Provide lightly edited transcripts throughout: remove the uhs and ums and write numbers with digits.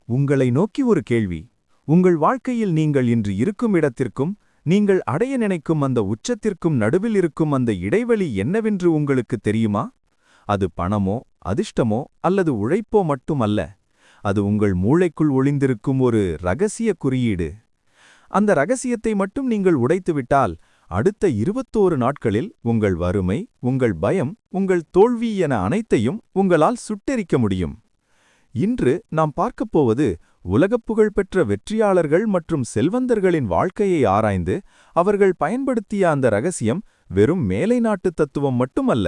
உங்களை நோக்கி ஒரு கேள்வி. உங்கள் வாழ்க்கையில் நீங்கள் இன்று இருக்கும் இடத்திற்கும் நீங்கள் அடைய நினைக்கும் அந்த உச்சத்திற்கும் நடுவில் இருக்கும் அந்த இடைவெளி என்னவென்று உங்களுக்கு தெரியுமா? அது பணமோ அதிர்ஷ்டமோ அல்லது உழைப்போ மட்டுமல்ல. அது உங்கள் மூளைக்குள் ஒளிந்திருக்கும் ஒரு ரகசிய குறியீடு. அந்த ரகசியத்தை மட்டும் நீங்கள் உடைத்துவிட்டால் அடுத்த 21 நாட்களில் உங்கள் வறுமை, உங்கள் பயம், உங்கள் தோல்வி என அனைத்தையும் உங்களால் சுட்டெரிக்க முடியும். இன்று நாம் பார்க்கப் போவது உலகப் புகழ்பெற்ற வெற்றியாளர்கள் மற்றும் செல்வந்தர்களின் வாழ்க்கையை ஆராய்ந்து அவர்கள் பயன்படுத்திய அந்த ரகசியம் வெறும் மேலை நாட்டு தத்துவம் மட்டுமல்ல.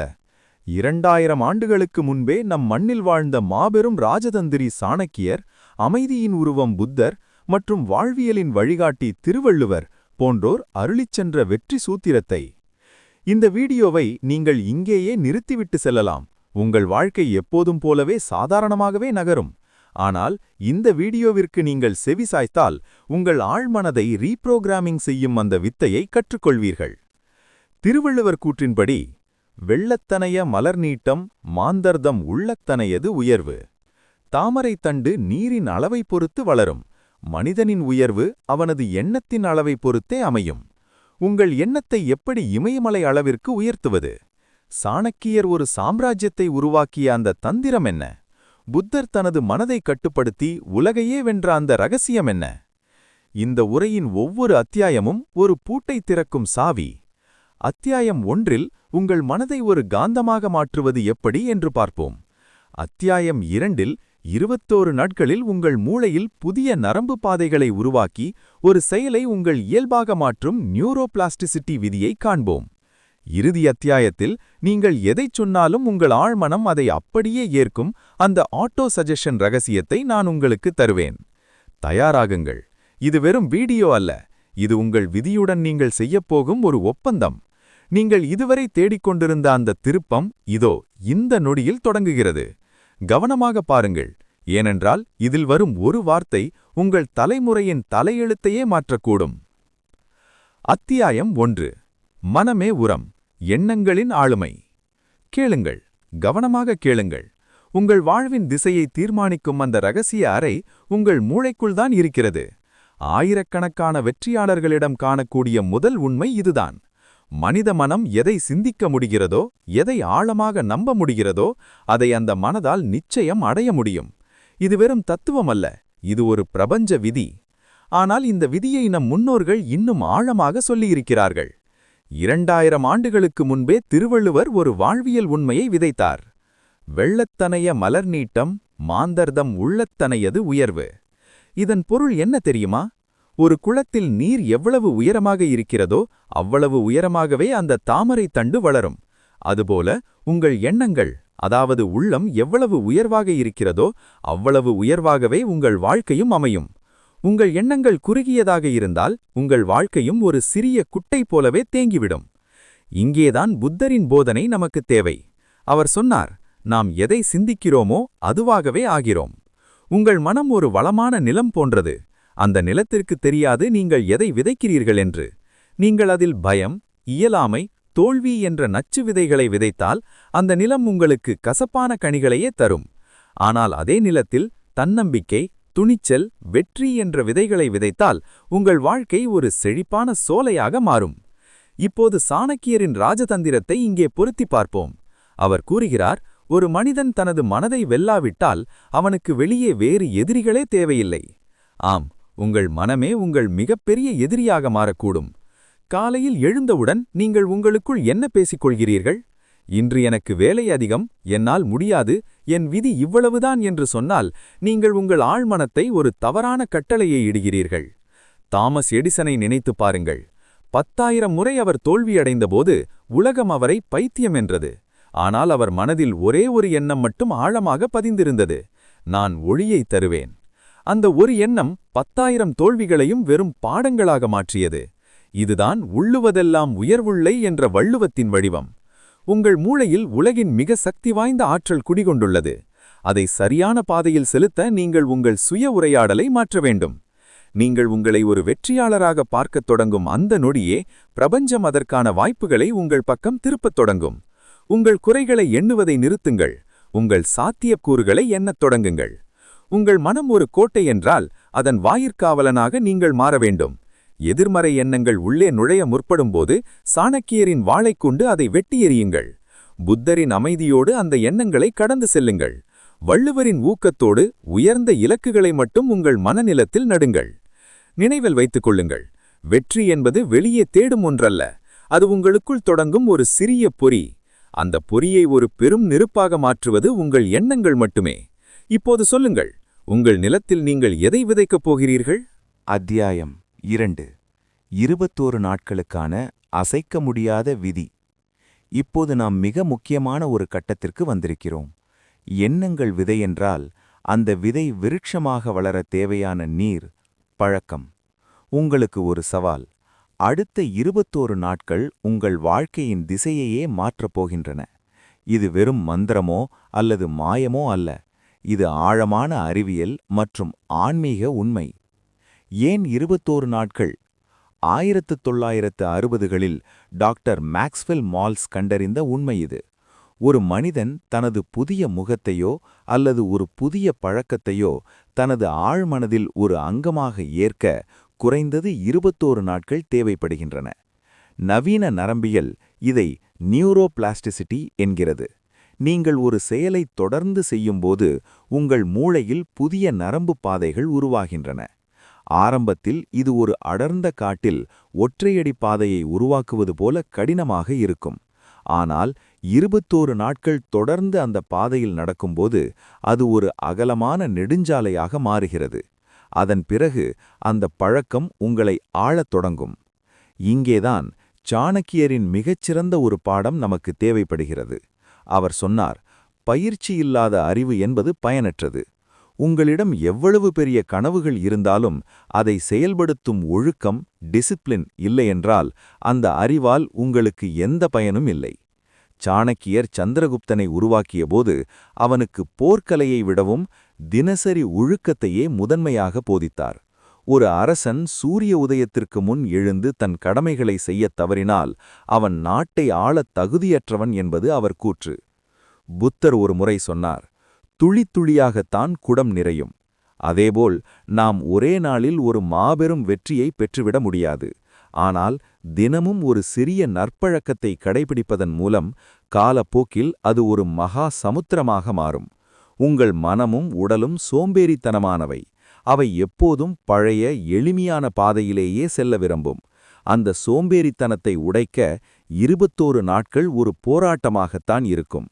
2000 ஆண்டுகளுக்கு முன்பே நம் மண்ணில் வாழ்ந்த மாபெரும் ராஜதந்திரி சாணக்கியர், அமைதியின் உருவம் புத்தர் மற்றும் வாழ்வியலின் வழிகாட்டி திருவள்ளுவர் போன்றோர் அருளிச் சென்ற வெற்றி சூத்திரத்தை. இந்த வீடியோவை நீங்கள் இங்கேயே நிறுத்திவிட்டு செல்லலாம். உங்கள் வாழ்க்கை எப்போதும் போலவே சாதாரணமாகவே நகரும். ஆனால் இந்த வீடியோவிற்கு நீங்கள் செவி சாய்த்தால் உங்கள் ஆழ்மனதை ரீப்ரோகிராமிங் செய்யும் அந்த வித்தையை கற்றுக்கொள்வீர்கள். திருவள்ளுவர் கூற்றின்படி, வெள்ளத்தனைய மலர் நீட்டம் மாந்தர்தம் உள்ளத்தனையது உயர்வு. தாமரை தண்டு நீரின் அளவை பொறுத்து வளரும். மனிதனின் உயர்வு அவனது எண்ணத்தின் அளவை பொறுத்தே அமையும். உங்கள் எண்ணத்தை எப்படி இமயமலை அளவிற்கு உயர்த்துவது? சாணக்கியர் ஒரு சாம்ராஜ்யத்தை உருவாக்கிய அந்த தந்திரம் என்ன? புத்தர் தனது மனதை கட்டுப்படுத்தி உலகையே வென்ற அந்த ரகசியம் என்ன? இந்த உரையின் ஒவ்வொரு அத்தியாயமும் ஒரு பூட்டை திறக்கும் சாவி. அத்தியாயம் 1இல் உங்கள் மனதை ஒரு காந்தமாக மாற்றுவது எப்படி என்று பார்ப்போம். அத்தியாயம் 2இல் 21 நாட்களில் உங்கள் மூளையில் புதிய நரம்பு பாதைகளை உருவாக்கி ஒரு செயலை உங்கள் இயல்பாக மாற்றும் நியூரோபிளாஸ்டிசிட்டி விதியை காண்போம். இறுதி அத்தியாயத்தில் நீங்கள் எதைச் சொன்னாலும் உங்கள் ஆழ்மனம் அதை அப்படியே ஏற்கும் அந்த ஆட்டோ சஜஷன் ரகசியத்தை நான் உங்களுக்கு தருவேன். தயாராகுங்கள். இது வெறும் வீடியோ அல்ல, இது உங்கள் விதியுடன் நீங்கள் செய்யப்போகும் ஒரு ஒப்பந்தம். நீங்கள் இதுவரை தேடிக்கொண்டிருந்த அந்த திருப்பம் இதோ இந்த நொடியில் தொடங்குகிறது. கவனமாக பாருங்கள், ஏனென்றால் இதில் வரும் ஒரு வார்த்தை உங்கள் தலைமுறையின் தலையெழுத்தையே மாற்றக்கூடும். அத்தியாயம் 1. மனமே உரம், எண்ணங்களின் ஆளுமை. கேளுங்கள், கவனமாக கேளுங்கள். உங்கள் வாழ்வின் திசையை தீர்மானிக்கும் அந்த ரகசிய அறை உங்கள் மூளைக்குள்தான் இருக்கிறது. ஆயிரக்கணக்கான வெற்றியாளர்களிடம் காணக்கூடிய முதல் உண்மை இதுதான். மனித மனம் எதை சிந்திக்க முடிகிறதோ, எதை ஆழமாக நம்ப முடிகிறதோ, அதை அந்த மனதால் நிச்சயம் அடைய முடியும். இது வெறும் தத்துவம் அல்ல, இது ஒரு பிரபஞ்ச விதி. ஆனால் இந்த விதியை நம் முன்னோர்கள் இன்னும் ஆழமாக சொல்லியிருக்கிறார்கள். 2000 ஆண்டுகளுக்கு முன்பே திருவள்ளுவர் ஒரு வாழ்வியல் உண்மையை விதைத்தார். வெள்ளத்தனைய மலர் நீட்டம் மாந்தர்தம் உள்ளத்தனையது உயர்வு. இதன் பொருள் என்ன தெரியுமா? ஒரு குளத்தில் நீர் எவ்வளவு உயரமாக இருக்கிறதோ அவ்வளவு உயரமாகவே அந்த தாமரை தண்டு வளரும். அதுபோல உங்கள் எண்ணங்கள், அதாவது உள்ளம் எவ்வளவு உயர்வாக இருக்கிறதோ அவ்வளவு உயர்வாகவே உங்கள் வாழ்க்கையும் அமையும். உங்கள் எண்ணங்கள் குறுகியதாக இருந்தால் உங்கள் வாழ்க்கையும் ஒரு சிறிய குட்டை போலவே தேங்கிவிடும். இங்கேதான் புத்தரின் போதனை நமக்கு தேவை. அவர் சொன்னார், நாம் எதை சிந்திக்கிறோமோ அதுவாகவே ஆகிறோம். உங்கள் மனம் ஒரு வளமான நிலம் போன்றது. அந்த நிலத்திற்கு தெரியாது நீங்கள் எதை விதைக்கிறீர்கள் என்று. நீங்கள் அதில் பயம், இயலாமை, தோல்வி என்ற நச்சு விதைகளை விதைத்தால் அந்த நிலம் உங்களுக்கு கசப்பான கனிகளையே தரும். ஆனால் அதே நிலத்தில் தன்னம்பிக்கை, துணிச்சல், வெற்றி என்ற விதைகளை விதைத்தால் உங்கள் வாழ்க்கை ஒரு செழிப்பான சோலையாக மாறும். இப்போது சாணக்கியரின் ராஜதந்திரத்தை இங்கே பொருத்தி பார்ப்போம். அவர் கூறுகிறார், ஒரு மனிதன் தனது மனதை வெல்லாவிட்டால் அவனுக்கு வெளியே வேறு எதிரிகளே தேவையில்லை. ஆம், உங்கள் மனமே உங்கள் மிகப்பெரிய எதிரியாக மாறக்கூடும். காலையில் எழுந்தவுடன் நீங்கள் உங்களுக்குள் என்ன பேசிக்கொள்கிறீர்கள்? இன்று எனக்கு வேலை அதிகம், என்னால் முடியாது, என் விதி இவ்வளவுதான் என்று சொன்னால் நீங்கள் உங்கள் ஆழ்மனத்தை ஒரு தவறான கட்டளையை இடுகிறீர்கள். தாமஸ் எடிசனை நினைத்து பாருங்கள். 10,000 முறை அவர் தோல்வியடைந்தபோது உலகம் அவரை பைத்தியம் என்றது. ஆனால் அவர் மனதில் ஒரே ஒரு எண்ணம் மட்டும் ஆழமாக பதிந்திருந்தது: நான் ஒளியை தருவேன். அந்த ஒரு எண்ணம் 10,000 தோல்விகளையும் வெறும் பாடங்களாக மாற்றியது. இதுதான் உள்ளுவதெல்லாம் உயர்வுள்ளை என்ற வள்ளுவத்தின் வடிவம். உங்கள் மூளையில் உலகின் மிக சக்தி வாய்ந்த ஆற்றல் குடிகொண்டுள்ளது. அதை சரியான பாதையில் செலுத்த நீங்கள் உங்கள் சுய உரையாடலை மாற்ற வேண்டும். நீங்கள் உங்களை ஒரு வெற்றியாளராக பார்க்கத் தொடங்கும் அந்த நொடியே பிரபஞ்சம் அதற்கான வாய்ப்புகளை உங்கள் பக்கம் திருப்பத் தொடங்கும். உங்கள் குறைகளை எண்ணுவதை நிறுத்துங்கள். உங்கள் சாத்தியக்கூறுகளை எண்ணத் தொடங்குங்கள். உங்கள் மனம் ஒரு கோட்டை என்றால் அதன் வாயிற்காவலனாக நீங்கள் மாற வேண்டும். எதிர்மறை எண்ணங்கள் உள்ளே நுழைய முற்படும்போது சாணக்கியரின் வாளைக் கொண்டு அதை வெட்டி எறியுங்கள். புத்தரின் அமைதியோடு அந்த எண்ணங்களை கடந்து செல்லுங்கள். வள்ளுவரின் ஊக்கத்தோடு உயர்ந்த இலக்குகளை மட்டும் உங்கள் மனநிலத்தில் நடுங்கள். நினைவில் வைத்துக் கொள்ளுங்கள், வெற்றி என்பது வெளியே தேடும் ஒன்றல்ல, அது உங்களுக்குள் தொடங்கும் ஒரு சிறிய பொறி. அந்த பொறியை ஒரு பெரும் நெருப்பாக மாற்றுவது உங்கள் எண்ணங்கள் மட்டுமே. இப்போது சொல்லுங்கள், உங்கள் நிலத்தில் நீங்கள் எதை விதைக்கப் போகிறீர்கள்? அத்தியாயம் 2. 21 நாட்களுக்கான அசைக்க முடியாத விதி. இப்போது நாம் மிக முக்கியமான ஒரு கட்டத்திற்கு வந்திருக்கிறோம். எண்ணங்கள் விதை என்றால் அந்த விதை விருட்சமாக வளர தேவையான நீர், பழக்கம். உங்களுக்கு ஒரு சவால். அடுத்த 21 நாட்கள் உங்கள் வாழ்க்கையின் திசையையே மாற்றப் போகின்றன. இது வெறும் மந்திரமோ அல்லது மாயமோ அல்ல, இது ஆழமான அறிவியல் மற்றும் ஆன்மீக உண்மை. ஏன் 21 நாட்கள்? 1960களில் டாக்டர் மேக்ஸ்வெல் மால்ஸ் கண்டறிந்த உண்மை இது. ஒரு மனிதன் தனது புதிய முகத்தையோ அல்லது ஒரு புதிய பழக்கத்தையோ தனது ஆழ்மனதில் ஒரு அங்கமாக ஏற்க குறைந்தது 21 நாட்கள் தேவைப்படுகின்றன. நவீன நரம்பியல் இதை நியூரோபிளாஸ்டிசிட்டி என்கிறது. நீங்கள் ஒரு செயலை தொடர்ந்து செய்யும்போது உங்கள் மூளையில் புதிய நரம்பு பாதைகள் உருவாகின்றன. ஆரம்பத்தில் இது ஒரு அடர்ந்த காட்டில் ஒற்றையடி பாதையை உருவாக்குவது போல கடினமாக இருக்கும். ஆனால் 21 நாட்கள் தொடர்ந்து அந்த பாதையில் நடக்கும்போது அது ஒரு அகலமான நெடுஞ்சாலையாக மாறுகிறது. அதன் பிறகு அந்த பழக்கம் உங்களை ஆளத் தொடங்கும். இங்கேதான் சாணக்கியரின் மிகச்சிறந்த ஒரு பாடம் நமக்கு தேவைப்படுகிறது. அவர் சொன்னார், பயிற்சி இல்லாத அறிவு என்பது பயனற்றது. உங்களிடம் எவ்வளவு பெரிய கனவுகள் இருந்தாலும் அதை செயல்படுத்தும் ஒழுக்கம், டிசிப்ளின் இல்லையென்றால் அந்த அறிவால் உங்களுக்கு எந்த பயனும் இல்லை. சாணக்கியர் சந்திரகுப்தனை உருவாக்கியபோது அவனுக்கு போர்க்கலையை விடவும் தினசரி ஒழுக்கத்தையே முதன்மையாக போதித்தார். ஒரு அரசன் சூரிய உதயத்திற்கு முன் எழுந்து தன் கடமைகளை செய்யத் தவறினால் அவன் நாட்டை ஆளத் தகுதியற்றவன் என்பது அவர் கூற்று. புத்தர் ஒரு முறை சொன்னார், துளி துளியாகத்தான் குடம் நிறையும். அதேபோல் நாம் ஒரே நாளில் ஒரு மாபெரும் வெற்றியை பெற்றுவிட முடியாது. ஆனால் தினமும் ஒரு சிறிய நற்பழக்கத்தை கடைபிடிப்பதன் மூலம் காலப்போக்கில் அது ஒரு மகா சமுத்திரமாக மாறும். உங்கள் மனமும் உடலும் சோம்பேறித்தனமானவை. அவை எப்போதும் பழைய எளிமையான பாதையிலேயே செல்ல விரும்பும். அந்த சோம்பேறித்தனத்தை உடைக்க 21 நாட்கள் ஒரு போராட்டமாகத்தான் இருக்கும்.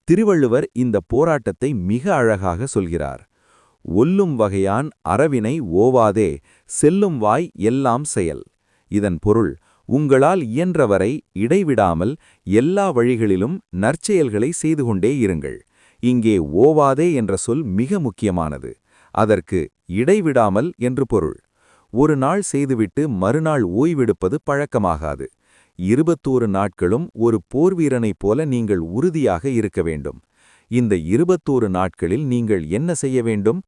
திருவள்ளுவர் இந்த போராட்டத்தை மிக அழகாக சொல்கிறார். ஒல்லும் வகையான் அறவினை ஓவாதே, செல்லும் வாய் எல்லாம் செயல். இதன் பொருள், உங்களால் இயன்றவரை இடைவிடாமல் எல்லா வழிகளிலும் நற்செயல்களை செய்து கொண்டே இருங்கள். இங்கே ஓவாதே என்ற சொல் மிக முக்கியமானது. அதற்கு இடைவிடாமல் என்று பொருள். ஒரு நாள் செய்துவிட்டு மறுநாள் ஓய்வெடுப்பது பழக்கமாகாது. 21 நாட்களும் ஒரு போர்வீரனைப் போல நீங்கள் உறுதியாக இருக்க வேண்டும். இந்த 21 நாட்களில் நீங்கள் என்ன செய்ய வேண்டும்?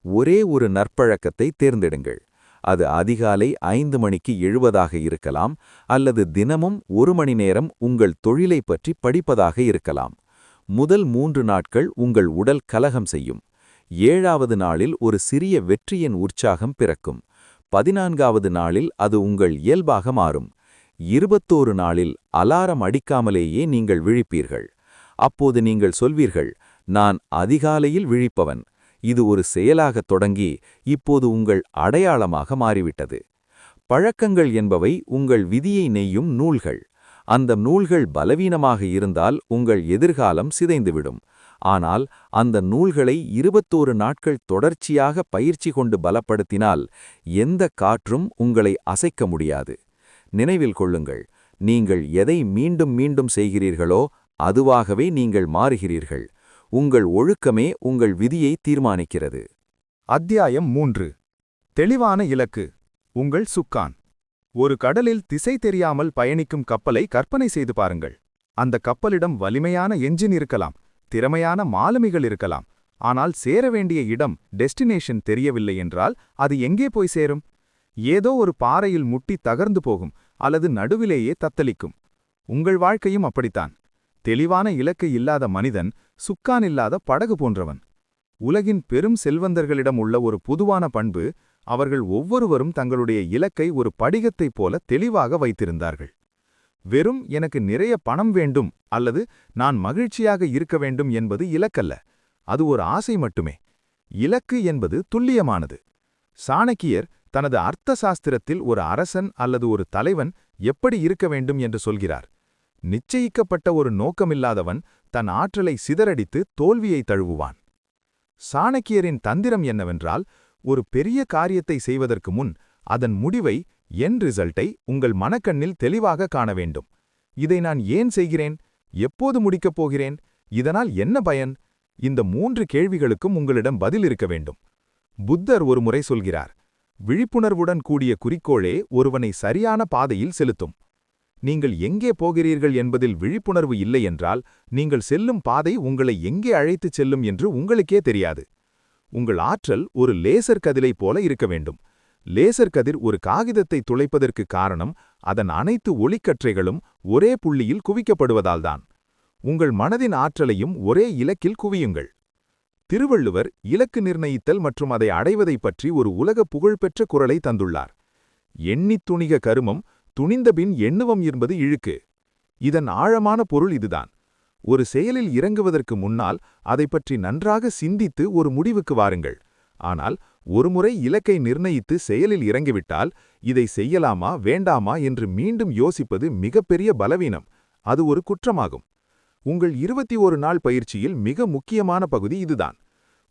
ஒரே ஒரு நற்பழக்கத்தை தேர்ந்தெடுங்கள். அது அதிகாலை 5 மணிக்கு எழுவதாக இருக்கலாம், அல்லது தினமும் 1 மணி நேரம் உங்கள் தொழிலை பற்றி படிப்பதாக இருக்கலாம். முதல் 3 நாட்கள் உங்கள் உடல் கலகம் செய்யும். 7வது நாளில் ஒரு சிறிய வெற்றியின் உற்சாகம் பிறக்கும். 14வது நாளில் அது உங்கள் இயல்பாக மாறும். 21 நாளில் அலாரம் அடிக்காமலேயே நீங்கள் விழிப்பீர்கள். அப்போது நீங்கள் சொல்வீர்கள், நான் அதிகாலையில் விழிப்பவன். இது ஒரு செயலாகத் தொடங்கி இப்போது உங்கள் அடையாளமாக மாறிவிட்டது. பழக்கங்கள் என்பவை உங்கள் விதியை நெய்யும் நூல்கள். அந்த நூல்கள் பலவீனமாக இருந்தால் உங்கள் எதிர்காலம் சிதைந்துவிடும். ஆனால் அந்த நூல்களை 21 நாட்கள் தொடர்ச்சியாக பயிற்சி கொண்டு பலப்படுத்தினால் எந்த காற்றும் உங்களை அசைக்க முடியாது. நினைவில் கொள்ளுங்கள், நீங்கள் எதை மீண்டும் மீண்டும் செய்கிறீர்களோ அதுவாகவே நீங்கள் மாறுகிறீர்கள். உங்கள் ஒழுக்கமே உங்கள் விதியை தீர்மானிக்கிறது. அத்தியாயம் 3. தெளிவான இலக்கு. உங்கள் சுக்கான். ஒரு கடலில் திசை தெரியாமல் பயணிக்கும் கப்பலை கற்பனை செய்து பாருங்கள். அந்த கப்பலிடம் வலிமையான என்ஜின் இருக்கலாம், திறமையான மாலுமிகள் இருக்கலாம். ஆனால் சேர வேண்டிய இடம், டெஸ்டினேஷன் தெரியவில்லை என்றால் அது எங்கே போய் சேரும்? ஏதோ ஒரு பாறையில் முட்டி தகர்ந்து போகும், அல்லது நடுவிலேயே தத்தளிக்கும். உங்கள் வாழ்க்கையும் அப்படித்தான். தெளிவான இலக்கு இல்லாத மனிதன் சுக்கான் இல்லாத படகு போன்றவன். உலகின் பெரும் செல்வந்தர்களிடம் உள்ள ஒரு பொதுவான பண்பு, அவர்கள் ஒவ்வொருவரும் தங்களுடைய இலக்கை ஒரு படிகத்தைப் போல தெளிவாக வைத்திருந்தார்கள். வெறும் எனக்கு நிறைய பணம் வேண்டும் அல்லது நான் மகிழ்ச்சியாக இருக்க வேண்டும் என்பது இலக்கல்ல, அது ஒரு ஆசை மட்டுமே. இலக்கு என்பது துல்லியமானது. சாணக்கியர் தனது அர்த்த சாஸ்திரத்தில் ஒரு அரசன் அல்லது ஒரு தலைவன் எப்படி இருக்க வேண்டும் என்று சொல்கிறார். நிச்சயிக்கப்பட்ட ஒரு நோக்கமில்லாதவன் தன் ஆற்றலை சிதறடித்து தோல்வியை தழுவுவான். சாணக்கியரின் தந்திரம் என்னவென்றால், ஒரு பெரிய காரியத்தை செய்வதற்கு முன் அதன் முடிவை, எண்ட் ரிசல்ட்டை உங்கள் மனக்கண்ணில் தெளிவாக காண வேண்டும். இதை நான் ஏன் செய்கிறேன், எப்போது முடிக்கப் போகிறேன், இதனால் என்ன பயன்? இந்த 3 கேள்விகளுக்கும் உங்களிடம் பதில் இருக்க வேண்டும். புத்தர் ஒரு முறை சொல்கிறார், விழிப்புணர்வுடன் கூடிய குறிக்கோளே ஒருவனை சரியான பாதையில் செலுத்தும். நீங்கள் எங்கே போகிறீர்கள் என்பதில் விழிப்புணர்வு இல்லை என்றால், நீங்கள் செல்லும் பாதை உங்களை எங்கே அழைத்துச் செல்லும் என்று உங்களுக்கே தெரியாது. உங்கள் ஆற்றல் ஒரு லேசர் கதிரை போல இருக்க வேண்டும். லேசர் கதிர் ஒரு காகிதத்தை துளைப்பதற்கு காரணம் அதன் அனைத்து ஒளிக்கற்றைகளும் ஒரே புள்ளியில் குவிக்கப்படுவதால்தான். உங்கள் மனதின் ஆற்றலையும் ஒரே இலக்கில் குவியுங்கள். திருவள்ளுவர் இலக்கு நிர்ணயித்தல் மற்றும் அதை அடைவதைப் பற்றி ஒரு உலக புகழ்பெற்ற குறளை தந்துள்ளார். எண்ணித் துணிக கருமம், துணிந்தபின் எண்ணுவம் என்பது இழுக்கு. இதன் ஆழமான பொருள் இதுதான். ஒரு செயலில் இறங்குவதற்கு முன்னால் அதைப் பற்றி நன்றாக சிந்தித்து ஒரு முடிவுக்கு வாருங்கள். ஆனால் ஒருமுறை இலக்கை நிர்ணயித்து செயலில் இறங்கிவிட்டால், இதை செய்யலாமா வேண்டாமா என்று மீண்டும் யோசிப்பது மிகப்பெரிய பலவீனம். அது ஒரு குற்றமாகும். உங்கள் 21 நாள் பயிற்சியில் மிக முக்கியமான பகுதி இதுதான்.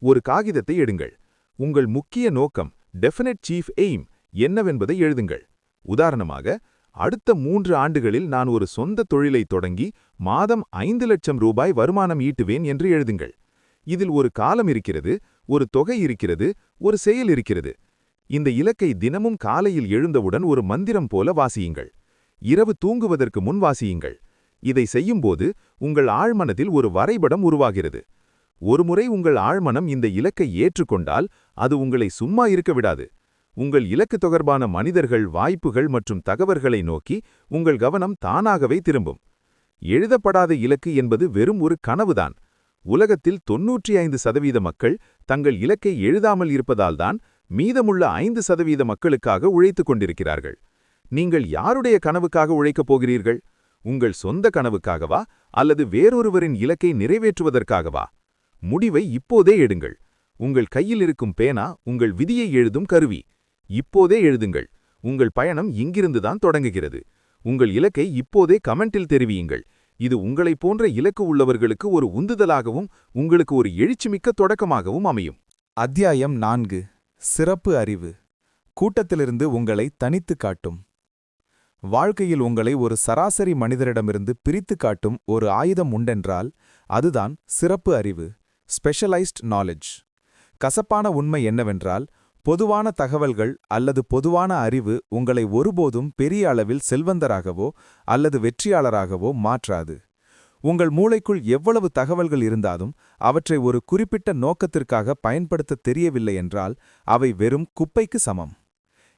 ஒரு காகிதத்தை எடுங்கள். உங்கள் முக்கிய நோக்கம், டெஃபினட் சீஃப் எய்ம் என்னவென்பதை எழுதுங்கள். உதாரணமாக, அடுத்த 3 ஆண்டுகளில் நான் ஒரு சொந்த தொழிலை தொடங்கி மாதம் 5 லட்சம் ரூபாய் வருமானம் ஈட்டுவேன் என்று எழுதுங்கள். இதில் ஒரு காலம் இருக்கிறது, ஒரு தொகை இருக்கிறது, ஒரு செயல் இருக்கிறது. இந்த இலக்கை தினமும் காலையில் எழுந்தவுடன் ஒரு மந்திரம் போல வாசியுங்கள். இரவு தூங்குவதற்கு முன் வாசியுங்கள். இதை செய்யும்போது உங்கள் ஆழ்மனதில் ஒரு வரைபடம் உருவாகிறது. ஒருமுறை உங்கள் ஆழ்மனம் இந்த இலக்கை ஏற்றுக்கொண்டால் அது உங்களை சும்மா இருக்க விடாது. உங்கள் இலக்கு தொடர்பான மனிதர்கள், வாய்ப்புகள் மற்றும் தகவல்களை நோக்கி உங்கள் கவனம் தானாகவே திரும்பும். எழுதப்படாத இலக்கு என்பது வெறும் ஒரு கனவுதான். உலகத்தில் 95% மக்கள் தங்கள் இலக்கை எழுதாமல் இருப்பதால்தான் மீதமுள்ள 5% மக்களுக்காக உழைத்துக் கொண்டிருக்கிறார்கள். நீங்கள் யாருடைய கனவுக்காக உழைக்கப் போகிறீர்கள்? உங்கள் சொந்த கனவுக்காகவா அல்லது வேறொருவரின் இலக்கை நிறைவேற்றுவதற்காகவா? முடிவை இப்போதே எடுங்கள். உங்கள் கையில் இருக்கும் பேனா உங்கள் விதியை எழுதும் கருவி. இப்போதே எழுதுங்கள். உங்கள் பயணம் இங்கிருந்துதான் தொடங்குகிறது. உங்கள் இலக்கை இப்போதே கமெண்டில் தெரிவியுங்கள். இது உங்களைப் போன்ற இலக்கு உள்ளவர்களுக்கு ஒரு உந்துதலாகவும் உங்களுக்கு ஒரு எழுச்சிமிக்க தொடக்கமாகவும் அமையும். அத்தியாயம் 4. சிறப்பு அறிவு. கூட்டத்திலிருந்து உங்களை தனித்து காட்டும். வாழ்க்கையில் உங்களை ஒரு சராசரி மனிதரிடமிருந்து பிரித்து காட்டும் ஒரு ஆயுதம் உண்டென்றால் அதுதான் சிறப்பு அறிவு, ஸ்பெஷலைஸ்ட் நாலேஜ். கசப்பான உண்மை என்னவென்றால், பொதுவான தகவல்கள் அல்லது பொதுவான அறிவு உங்களை ஒருபோதும் பெரிய அளவில் செல்வந்தராகவோ அல்லது வெற்றியாளராகவோ மாற்றாது. உங்கள் மூளைக்குள் எவ்வளவு தகவல்கள் இருந்தாலும் அவற்றை ஒரு குறிப்பிட்ட நோக்கத்திற்காக பயன்படுத்த தெரியவில்லை என்றால் அவை வெறும் குப்பைக்கு சமம்.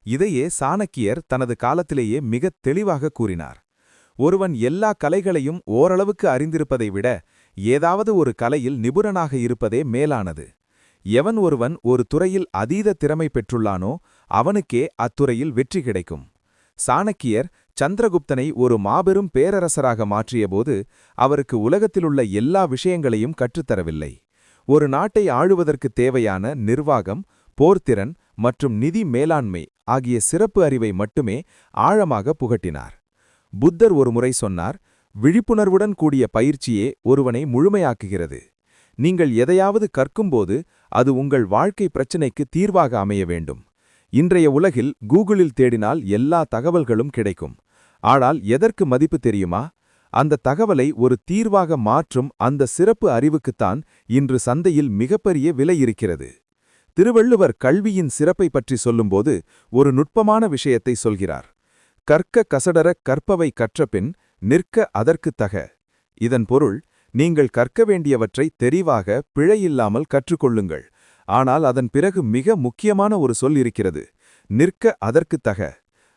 இதையே சாணக்கியர் தனது காலத்திலேயே மிகத் தெளிவாக கூறினார். ஒருவன் எல்லா கலைகளையும் ஓரளவுக்கு அறிந்திருப்பதை விட ஏதாவது ஒரு கலையில் நிபுணனாக இருப்பதே மேலானது. எவன் ஒருவன் ஒரு துறையில் அதீத திறமை பெற்றுள்ளானோ அவனுக்கே அத்துறையில் வெற்றி கிடைக்கும். சாணக்கியர் சந்திரகுப்தனை ஒரு மாபெரும் பேரரசராக மாற்றியபோது அவருக்கு உலகத்திலுள்ள எல்லா விஷயங்களையும் கற்றுத்தரவில்லை. ஒரு நாட்டை ஆளுவதற்குத் தேவையான நிர்வாகம், போர்த்திறன் மற்றும் நிதி மேலாண்மை ஆகிய சிறப்பு அறிவை மட்டுமே ஆழமாக புகட்டினார். புத்தர் ஒருமுறை சொன்னார், விழிப்புணர்வுடன் கூடிய பயிற்சியே ஒருவனை முழுமையாக்குகிறது. நீங்கள் எதையாவது கற்கும்போது அது உங்கள் வாழ்க்கை பிரச்சினைக்கு தீர்வாக அமைய வேண்டும். இன்றைய உலகில் கூகுளில் தேடினால் எல்லா தகவல்களும் கிடைக்கும். ஆனால் எதற்கு மதிப்பு தெரியுமா? அந்த தகவலை ஒரு தீர்வாக மாற்றும் அந்த சிறப்பு அறிவுக்குத்தான் இன்று சந்தையில் மிகப்பெரிய விலை இருக்கிறது. திருவள்ளுவர் கல்வியின் சிறப்பை பற்றி சொல்லும்போது ஒரு நுட்பமான விஷயத்தை சொல்கிறார். கற்க கசடர கற்பவை கற்றபின் நிற்க அதற்குத் தக. இதன் பொருள், நீங்கள் கற்க வேண்டியவற்றை தெரிவாக பிழையில்லாமல் கற்றுக்கொள்ளுங்கள். ஆனால் அதன் பிறகு மிக முக்கியமான ஒரு சொல் இருக்கிறது, நிற்க அதற்குத் தக.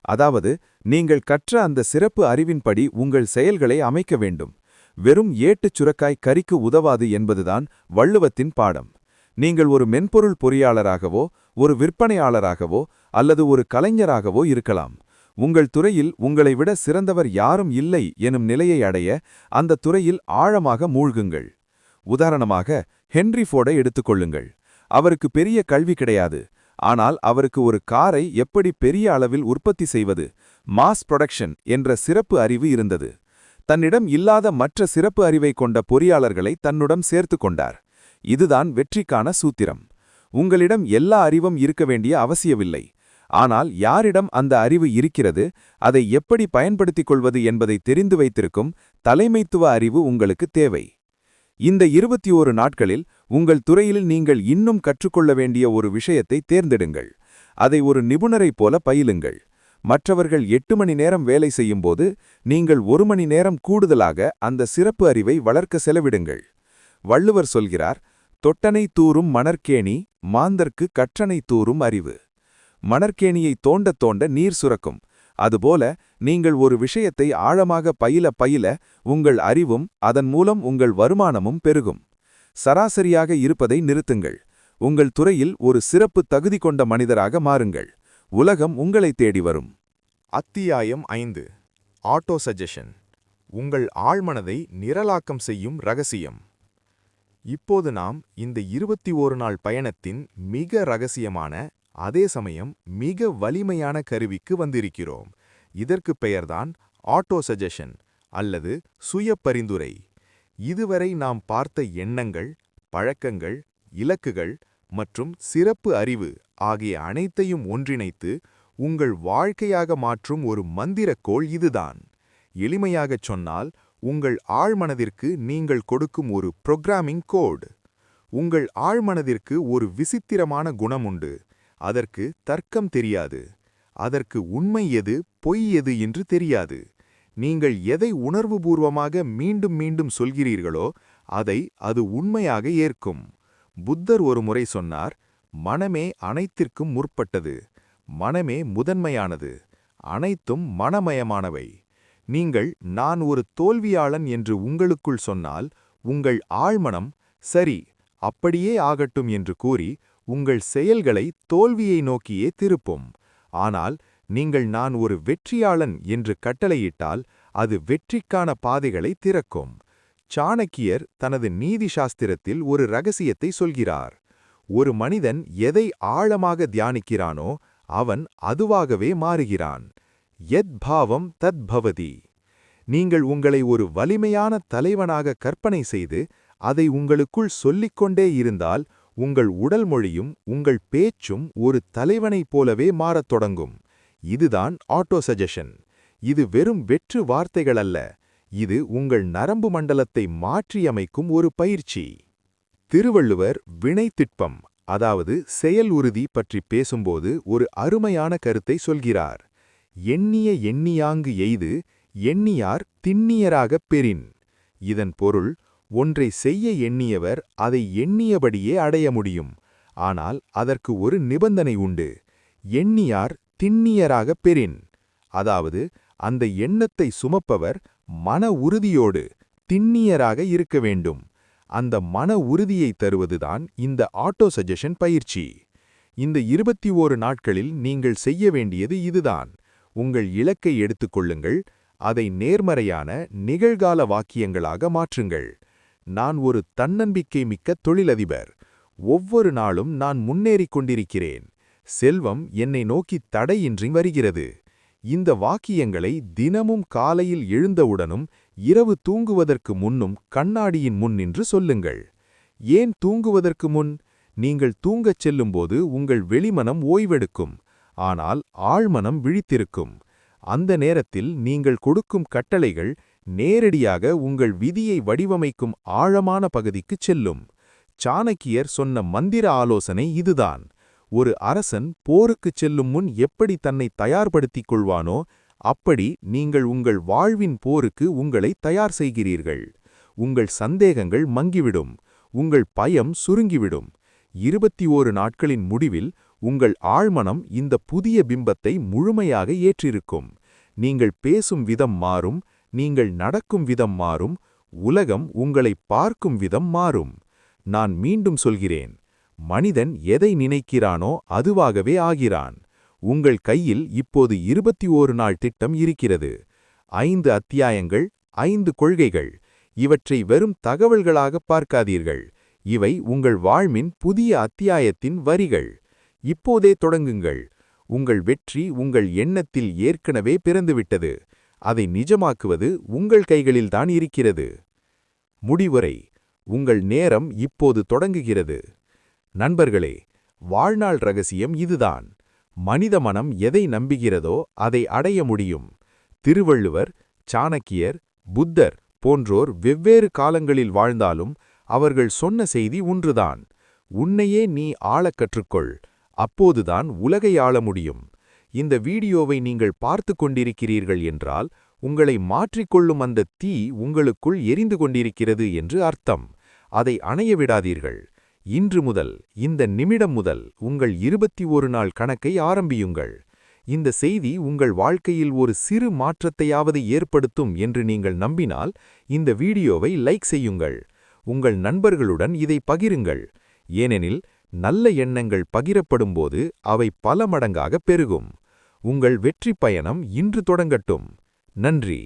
அதாவது நீங்கள் கற்ற அந்த சிறப்பு அறிவின்படி உங்கள் செயல்களை அமைக்க வேண்டும். வெறும் ஏட்டுச் சுரக்காய் கறிக்கு உதவாது என்பதுதான் வள்ளுவத்தின் பாடம். நீங்கள் ஒரு மென்பொருள் பொறியாளராகவோ ஒரு விற்பனையாளராகவோ அல்லது ஒரு கலைஞராகவோ இருக்கலாம். உங்கள் துறையில் உங்களை விட சிறந்தவர் யாரும் இல்லை எனும் நிலையை அடைய அந்த துறையில் ஆழமாக மூழ்குங்கள். உதாரணமாக ஹென்றி ஃபோர்டை எடுத்துக்கொள்ளுங்கள். அவருக்கு பெரிய கல்வி கிடையாது. ஆனால் அவருக்கு ஒரு காரை எப்படி பெரிய அளவில் உற்பத்தி செய்வது, மாஸ் புரொடக்ஷன் என்ற சிறப்பு அறிவு இருந்தது. தன்னிடம் இல்லாத மற்ற சிறப்பு அறிவை கொண்ட பொறியாளர்களை தன்னுடன் சேர்த்து கொண்டார். இதுதான் வெற்றிக்கான சூத்திரம். உங்களிடம் எல்லா அறிவும் இருக்க வேண்டிய அவசியமில்லை. ஆனால் யாரிடம் அந்த அறிவு இருக்கிறது, அதை எப்படி பயன்படுத்திக் கொள்வது என்பதை தெரிந்து வைத்திருக்கும் தலைமைத்துவ அறிவு உங்களுக்கு தேவை. இந்த 21 நாட்களில் உங்கள் துறையில் நீங்கள் இன்னும் கற்றுக்கொள்ள வேண்டிய ஒரு விஷயத்தை தேர்ந்தெடுங்கள். அதை ஒரு நிபுணரைப் போல பயிலுங்கள். மற்றவர்கள் 8 மணி நேரம் வேலை செய்யும்போது நீங்கள் 1 மணி நேரம் கூடுதலாக அந்த சிறப்பு அறிவை வளர்க்க செலவிடுங்கள். வள்ளுவர் சொல்கிறார், தொட்டனை தூறும் மணற்கேணி மாந்தர்க்கு கற்றனை தூறும் அறிவு. மணற்கேணியை தோண்ட தோண்ட நீர் சுரக்கும். அதுபோல நீங்கள் ஒரு விஷயத்தை ஆழமாக பயில உங்கள் அறிவும் அதன் மூலம் உங்கள் வருமானமும் பெருகும். சராசரியாக இருப்பதை நிறுத்துங்கள். உங்கள் துறையில் ஒரு சிறப்பு தகுதி கொண்ட மனிதராக மாறுங்கள். உலகம் உங்களை தேடி வரும். அத்தியாயம் 5. Auto suggestion. உங்கள் ஆழ்மனதை நிரலாக்கம் செய்யும் ரகசியம். இப்போது நாம் இந்த 21 நாள் பயணத்தின் மிக ரகசியமான, அதே சமயம் மிக வலிமையான கருவிக்கு வந்திருக்கிறோம். இதற்கு பெயர்தான் ஆட்டோ சஜஷன் அல்லது சுய பரிந்துரை. இதுவரை நாம் பார்த்த எண்ணங்கள், பழக்கங்கள், இலக்குகள் மற்றும் சிறப்பு அறிவு ஆகிய அனைத்தையும் ஒன்றிணைத்து உங்கள் வாழ்க்கையாக மாற்றும் ஒரு மந்திரக்கோள் இதுதான். எளிமையாகச் சொன்னால், உங்கள் ஆழ்மனதிற்கு நீங்கள் கொடுக்கும் ஒரு புரோகிராமிங் கோட். உங்கள் ஆழ்மனதிற்கு ஒரு விசித்திரமான குணம் உண்டு. அதற்கு தர்க்கம் தெரியாது. அதற்கு உண்மை எது, பொய் எது என்று தெரியாது. நீங்கள் எதை உணர்வுபூர்வமாக மீண்டும் மீண்டும் சொல்கிறீர்களோ அதை அது உண்மையாக ஏற்கும். புத்தர் ஒரு முறை சொன்னார், மனமே அனைத்திற்கும் முற்பட்டது. மனமே முதன்மையானது. அனைத்தும் மனமயமானவை. நீங்கள் நான் ஒரு தோல்வியாளன் என்று உங்களுக்குள் சொன்னால், உங்கள் ஆழ்மனம் சரி அப்படியே ஆகட்டும் என்று கூறி உங்கள் செயல்களை தோல்வியை நோக்கியே திருப்பும். ஆனால் நீங்கள் நான் ஒரு வெற்றியாளன் என்று கட்டளையிட்டால் அது வெற்றிக்கான பாதைகளை திறக்கும். சாணக்கியர் தனது நீதி சாஸ்திரத்தில் ஒரு ரகசியத்தை சொல்கிறார். ஒரு மனிதன் எதை ஆழமாக தியானிக்கிறானோ அவன் அதுவாகவே மாறுகிறான். யத் பாவம் தத் பவதி. நீங்கள் உங்களை ஒரு வலிமையான தலைவனாக கற்பனை செய்து அதை உங்களுக்குள் சொல்லிக்கொண்டே இருந்தால் உங்கள் உடல் மொழியும் உங்கள் பேச்சும் ஒரு தலைவனைப் போலவே மாறத் தொடங்கும். இதுதான் ஆட்டோ சஜஷன். இது வெறும் வெற்று வார்த்தைகள் அல்ல. இது உங்கள் நரம்பு மண்டலத்தை மாற்றியமைக்கும் ஒரு பயிற்சி. திருவள்ளுவர் வினைத்திட்பம், அதாவது செயல் உறுதி பற்றி பேசும்போது ஒரு அருமையான கருத்தை சொல்கிறார். எண்ணிய எண்ணியாங்கு எய்து எண்ணியார் திண்ணியராகப் பெறின். இதன் பொருள், ஒன்றை செய்ய எண்ணியவர் அதை எண்ணியபடியே அடைய முடியும். ஆனால் அதற்கு ஒரு நிபந்தனை உண்டு. எண்ணியார் திண்ணியராகப் பெறின். அதாவது அந்த எண்ணத்தை சுமப்பவர் மன உறுதியோடு திண்ணியராக இருக்க வேண்டும். அந்த மன உறுதியை தருவதுதான் இந்த ஆட்டோ சஜஷன் பயிற்சி. இந்த 21 நாட்களில் நீங்கள் செய்ய வேண்டியது இதுதான். உங்கள் இலக்கை எடுத்துக்கொள்ளுங்கள். அதை நேர்மறையான நிகழ்கால வாக்கியங்களாக மாற்றுங்கள். நான் ஒரு தன்னம்பிக்கை மிக்க தொழிலதிபர். ஒவ்வொரு நாளும் நான் முன்னேறிக் கொண்டிருக்கிறேன். செல்வம் என்னை நோக்கி தடையின்றி வருகிறது. இந்த வாக்கியங்களை தினமும் காலையில் எழுந்தவுடனும் இரவு தூங்குவதற்கு முன்னும் கண்ணாடியின் முன் நின்று சொல்லுங்கள். ஏன் தூங்குவதற்கு முன்? நீங்கள் தூங்கச் செல்லும்போது உங்கள் வெளிமனம் ஓய்வெடுக்கும். ஆனால் ஆழ்மனம் விழித்திருக்கும். அந்த நேரத்தில் நீங்கள் கொடுக்கும் கட்டளைகள் நேரடியாக உங்கள் விதியை வடிவமைக்கும் ஆழமான பகுதிக்குச் செல்லும். சாணக்கியர் சொன்ன மந்திர ஆலோசனை இதுதான். ஒரு அரசன் போருக்குச் செல்லும் முன் எப்படி தன்னை தயார்படுத்திக் கொள்வானோ அப்படி நீங்கள் உங்கள் வாழ்வின் போருக்கு உங்களை தயார் செய்கிறீர்கள். உங்கள் சந்தேகங்கள் மங்கிவிடும். உங்கள் பயம் சுருங்கிவிடும். 21 நாட்களின் முடிவில் உங்கள் ஆழ்மனம் இந்த புதிய பிம்பத்தை முழுமையாக ஏற்றிருக்கும். நீங்கள் பேசும் விதம் மாறும். நீங்கள் நடக்கும் விதம் மாறும். உலகம் உங்களை பார்க்கும் விதம் மாறும். நான் மீண்டும் சொல்கிறேன், மனிதன் எதை நினைக்கிறானோ அதுவாகவே ஆகிறான். உங்கள் கையில் இப்போது 21 நாள் திட்டம் இருக்கிறது. 5 அத்தியாயங்கள், 5 கொள்கைகள். இவற்றை வெறும் தகவல்களாக பார்க்காதீர்கள். இவை உங்கள் வாழ்வின் புதிய அத்தியாயத்தின் வரிகள். இப்போதே தொடங்குங்கள். உங்கள் வெற்றி உங்கள் எண்ணத்தில் ஏற்கனவே பிறந்துவிட்டது. அதை நிஜமாக்குவது உங்கள் கைகளில்தான் இருக்கிறது. முடிவுரை: உங்கள் நேரம் இப்போது தொடங்குகிறது. நண்பர்களே, வாழ்நாள் ரகசியம் இதுதான். மனித மனம் எதை நம்புகிறதோ அதை அடைய முடியும். திருவள்ளுவர், சாணக்கியர், புத்தர் போன்றோர் வெவ்வேறு காலங்களில் வாழ்ந்தாலும் அவர்கள் சொன்ன செய்தி ஒன்றுதான்: உன்னையே நீ ஆளக் கற்றுக்கொள், அப்போதுதான் உலகை ஆள முடியும். இந்த வீடியோவை நீங்கள் பார்த்து கொண்டிருக்கிறீர்கள் என்றால் உங்களை மாற்றிக்கொள்ளும் அந்த தீ உங்களுக்குள் எரிந்து கொண்டிருக்கிறது என்று அர்த்தம். அதை அணைய விடாதீர்கள். இன்று முதல், இந்த நிமிடம் முதல் உங்கள் 21 நாள் கணக்கை ஆரம்பியுங்கள். இந்த செய்தி உங்கள் வாழ்க்கையில் ஒரு சிறு மாற்றத்தையாவது ஏற்படுத்தும் என்று நீங்கள் நம்பினால் இந்த வீடியோவை லைக் செய்யுங்கள். உங்கள் நண்பர்களுடன் இதை பகிருங்கள். ஏனெனில் நல்ல எண்ணங்கள் பகிரப்படும்போது அவை பல மடங்காக பெருகும். உங்கள் வெற்றி பயணம் இன்று தொடங்கட்டும். நன்றி.